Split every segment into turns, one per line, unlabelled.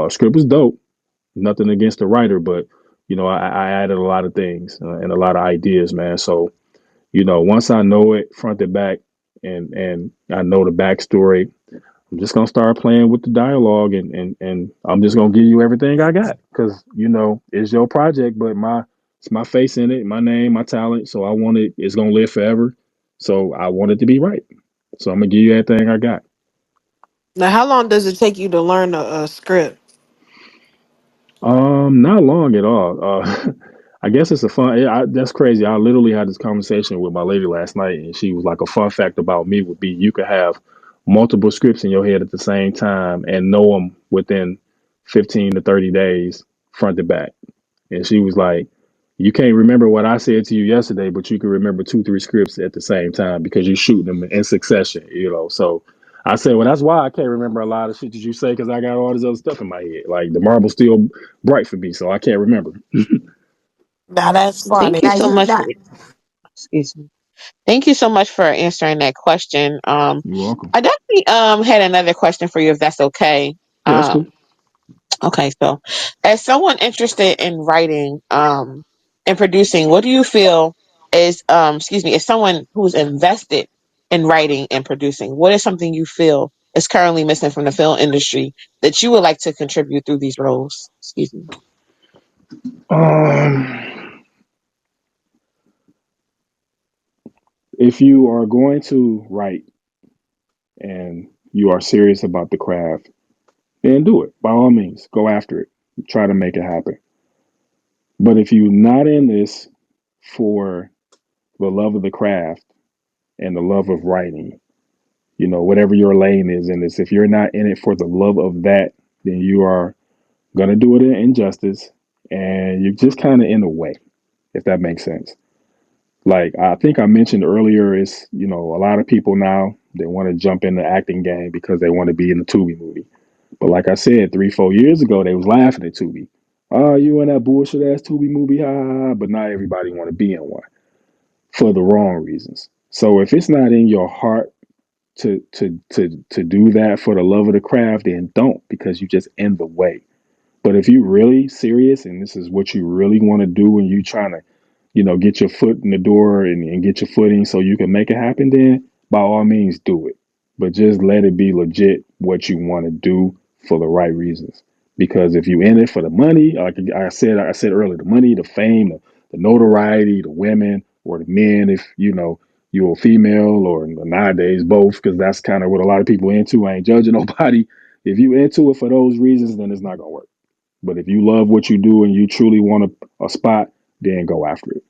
Script was dope. Nothing against the writer, but I added a lot of things and a lot of ideas, man. So once I know it front to back, and I know the backstory, I'm just gonna start playing with the dialogue, and I'm just gonna give you everything I got because it's your project, but it's my face in it, my name, my talent. So I want it. It's gonna live forever. So I want it to be right. So I'm gonna give you everything I got.
Now, how long does it take you to learn a script?
Not long at all. I guess it's a fun. That's crazy. I literally had this conversation with my lady last night, and she was like, "A fun fact about me would be you could have multiple scripts in your head at the same time and know them within 15 to 30 days, front to back." And she was like, "You can't remember what I said to you yesterday, but you can remember two, three scripts at the same time because you're shooting them in succession." So I said, "Well, that's why I can't remember a lot of shit that you say because I got all this other stuff in my head. Like the marble's still bright for me, so I can't remember."
Now that's funny.
Thank you
Now
so
you
much for,
not.
excuse me. Thank you so much for answering that question.
You're welcome.
I definitely had another question for you if that's okay.
Yeah, that's cool.
Um, okay, so as someone interested in writing and producing, what do you feel is excuse me, as someone who's invested in writing and producing, what is something you feel is currently missing from the film industry that you would like to contribute through these roles? Excuse me.
Um, if you are going to write and you are serious about the craft, then do it. By all means, go after it. Try to make it happen. But if you're not in this for the love of the craft and the love of writing, whatever your lane is in this, if you're not in it for the love of that, then you are going to do it in injustice and you're just kind of in the way, if that makes sense. Like I think I mentioned earlier, is a lot of people now they want to jump in the acting game because they want to be in the Tubi movie. But like I said, 3, 4 years ago, they was laughing at Tubi. Oh, you in that bullshit ass Tubi movie, ha ha ha. But not everybody want to be in one for the wrong reasons. So if it's not in your heart to do that for the love of the craft, then don't because you just in the way. But if you really serious and this is what you really want to do and you trying to, get your foot in the door and get your footing so you can make it happen, then by all means do it. But just let it be legit what you want to do for the right reasons. Because if you in it for the money, like I said earlier, the money, the fame, the notoriety, the women or the men, if you're a female or nowadays both, because that's kind of what a lot of people into. I ain't judging nobody. If you into it for those reasons, then it's not gonna work. But if you love what you do and you truly want a spot, then go after it.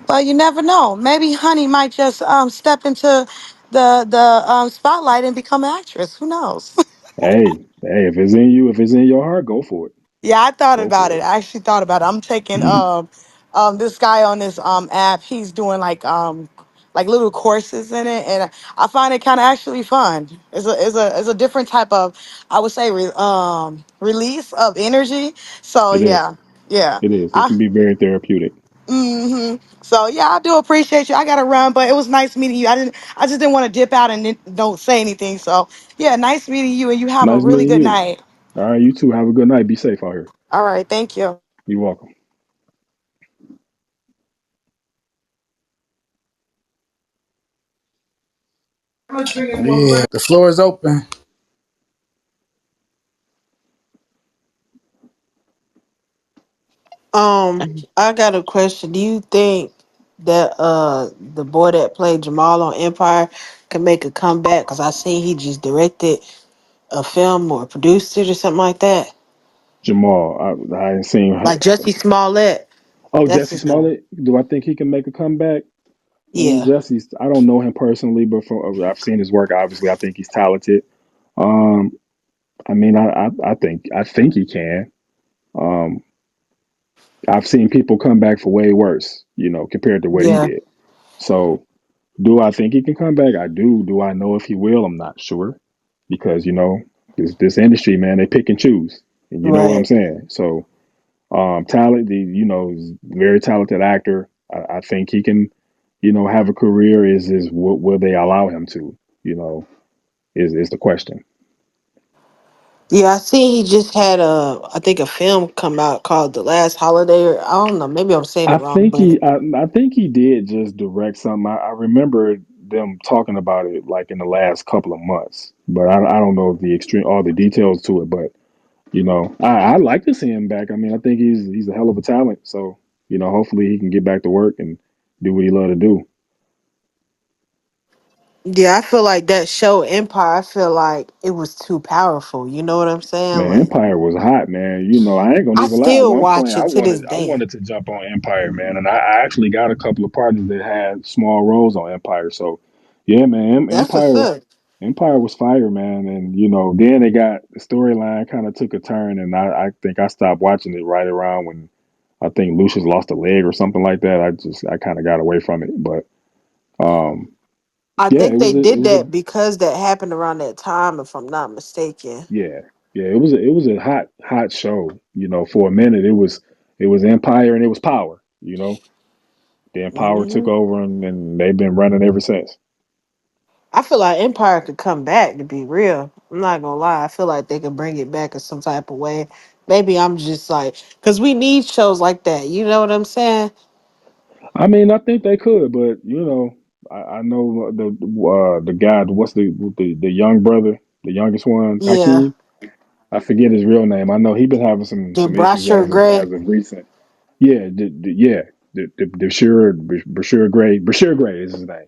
Well, you never know. Maybe Honey might just step into the spotlight and become an actress. Who knows?
Hey, if it's in you, if it's in your heart, go for it.
Yeah, I thought
Go
about
for
it.
it.
I actually thought about it. I'm taking this guy on this app. He's doing like little courses in it, and I find it kind of actually fun. It's a different type of, I would say, release of energy. So
It is.
yeah, yeah.
It is. It
I
can be very therapeutic.
So yeah, I do appreciate you. I gotta run, but it was nice meeting you. I just didn't want to dip out and don't say anything. So yeah, nice meeting you, and you have a
Nice
really
meeting
good
you.
night.
All right, you too. Have a good night. Be safe out here.
All right, thank you.
You're welcome.
Yeah, the floor is open.
I got a question. Do you think that the boy that played Jamal on Empire can make a comeback? Cause I seen he just directed a film or produced it or something like that.
Jamal, I ain't seen.
Like Jussie Smollett.
Oh,
That's
Jesse
his name.
Smollett. Do I think he can make a comeback?
Yeah.
Jesse's. I don't know him personally, but I've seen his work. Obviously, I think he's talented. Um, I mean, I think he can. Um, I've seen people come back for way worse, compared to what he
Yeah.
did. So, do I think he can come back? I do. Do I know if he will? I'm not sure because this industry, man, they pick and choose, and you know what I'm
Right.
saying. So, talent, is a very talented actor. I think he can, have a career. Is what will they allow him to? Is the question.
Yeah, I see he just had I think a film come out called The Last Holiday, or I don't know, maybe I'm saying it wrong, but
I think he did just direct something. I remember them talking about it like in the last couple of months, but I don't know the extreme all the details to it. But I'd like to see him back. I mean, I think he's a hell of a talent. So hopefully he can get back to work and do what he love to do.
yeah, I feel like that show Empire, I feel like it was too powerful. You know what I'm saying?
Man,
Like
Empire was hot, man. I ain't gonna
I
even lie. At
still
one
watch
point,
it to this
I
day.
wanted to jump on Empire, man, and I actually got a couple of partners that had small roles on Empire. So, yeah, man,
That's what's up.
Empire was fire, man. And then they got the storyline kind of took a turn, and I think I stopped watching it right around when I think Lucius lost a leg or something like that. I kind of got away from it, but um,
I
yeah,
think they did that because that happened around that time, if I'm not mistaken.
yeah, yeah, it was a hot show. For a minute it was Empire and it was Power. Then Power took
Hmm.
over and they've been running ever since.
I feel like Empire could come back, to be real. I'm not gonna lie. I feel like they could bring it back in some type of way. Maybe I'm just like, because we need shows like that. You know what I'm saying?
I mean, I think they could, but I know the guy. What's the young brother, the youngest one,
Yeah.
Hakeem. I forget his real name. I know he been having
The
some issues
Brasher Gray.
as of recent. Yeah, the Bashir Gray is his name.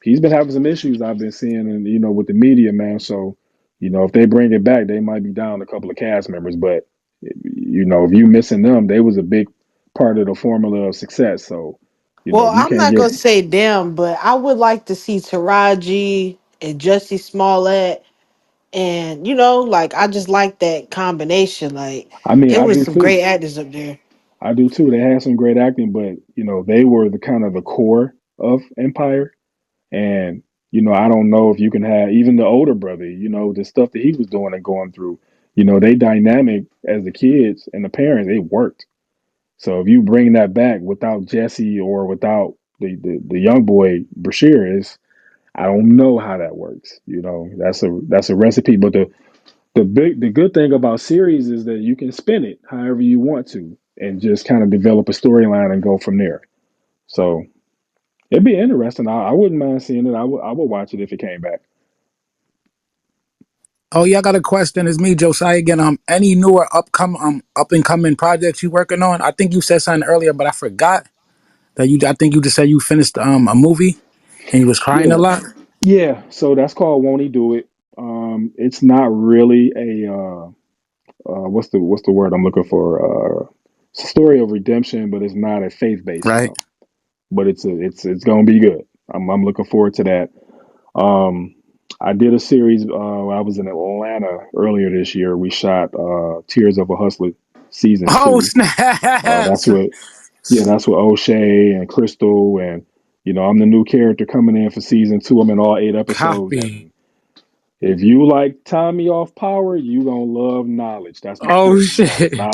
He's been having some issues I've been seeing, and with the media, man. So, if they bring it back, they might be down a couple of cast members. But if you missing them, they was a big part of the formula of success. So,
Well,
if you
I'm
can't
not
get,
gonna say them, but I would like to see Taraji and Jussie Smollett, and like I just like that combination. Like
I mean,
it
I
was
do
some great
too.
actors up there.
I do too. They had some great acting, but they were the kind of the core of Empire. And I don't know if you can have even the older brother. The stuff that he was doing and going through. They dynamic as the kids and the parents. It worked. So if you bring that back without Jesse or without the young boy Brashear is, I don't know how that works. That's a recipe. But the good thing about series is that you can spin it however you want to and just kind of develop a storyline and go from there. So it'd be interesting. I wouldn't mind seeing it. I would watch it if it came back.
Oh yeah, I got a question. It's me, Josiah again. Any newer up and coming projects you working on? I think you said something earlier, but I forgot that you. I think you just said you finished a movie and you was crying a
Yeah,
lot.
yeah. So that's called Won't He Do It? It's not really a what's the word I'm looking for? It's a story of redemption, but it's not a faith based
Right.
film. But it's gonna be good. I'm looking forward to that. Um, I did a series. I was in Atlanta earlier this year. We shot Tears of a Hustler season
Oh
two. That's
snaps!
what Yeah, that's with O'Shea and Crystal, and I'm the new character coming in for season two. I'm in all 8 episodes,
Copy.
and if you like Tommy off Power, you gonna love Knowledge. That's my
Oh
character's name.
shit!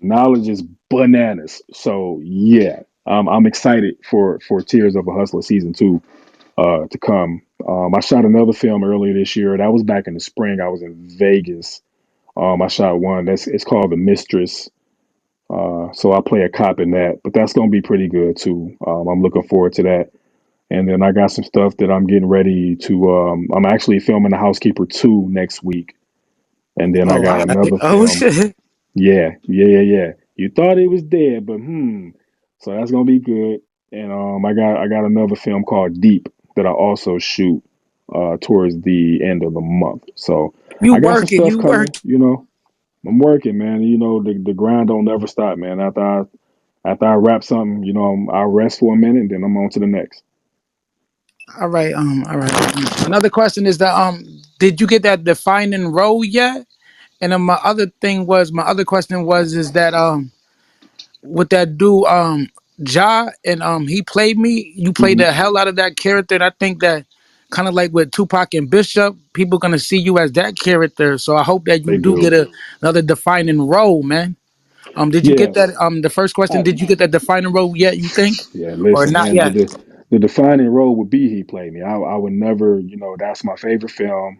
Knowledge is bananas. So yeah, I'm excited for Tears of a Hustler season two to come. I shot another film earlier this year. That was back in the spring. I was in Vegas. I shot one that's it's called The Mistress. So I play a cop in that, but that's gonna be pretty good too. I'm looking forward to that. And then I got some stuff that I'm getting ready to. I'm actually filming The Housekeeper 2 next week, and then I
Oh,
got another
oh
film.
shit!
Yeah. You thought it was dead, but hmm. So that's gonna be good. And I got another film called Deep that I also shoot towards the end of the month. So
You
I got some
working?
stuff
You
coming.
working?
I'm working, man. The grind don't never stop, man. After I wrap something, I'll rest for a minute, and then I'm on to the next.
All right. All right. Another question is that did you get that defining role yet? And then my other question was is that with that dude Ja and he played me. You played
Hmm.
the hell out of that character, and I think that kind of like with Tupac and Bishop, people gonna see you as that character. So I hope that you
They
do get
do.
another defining role, man. Did you get
Yeah.
that? The first question,
I,
did you get that defining role yet? You think,
yeah.
or
Listen,
not
man.
yet?
The defining role would be he played me. I would never. That's my favorite film.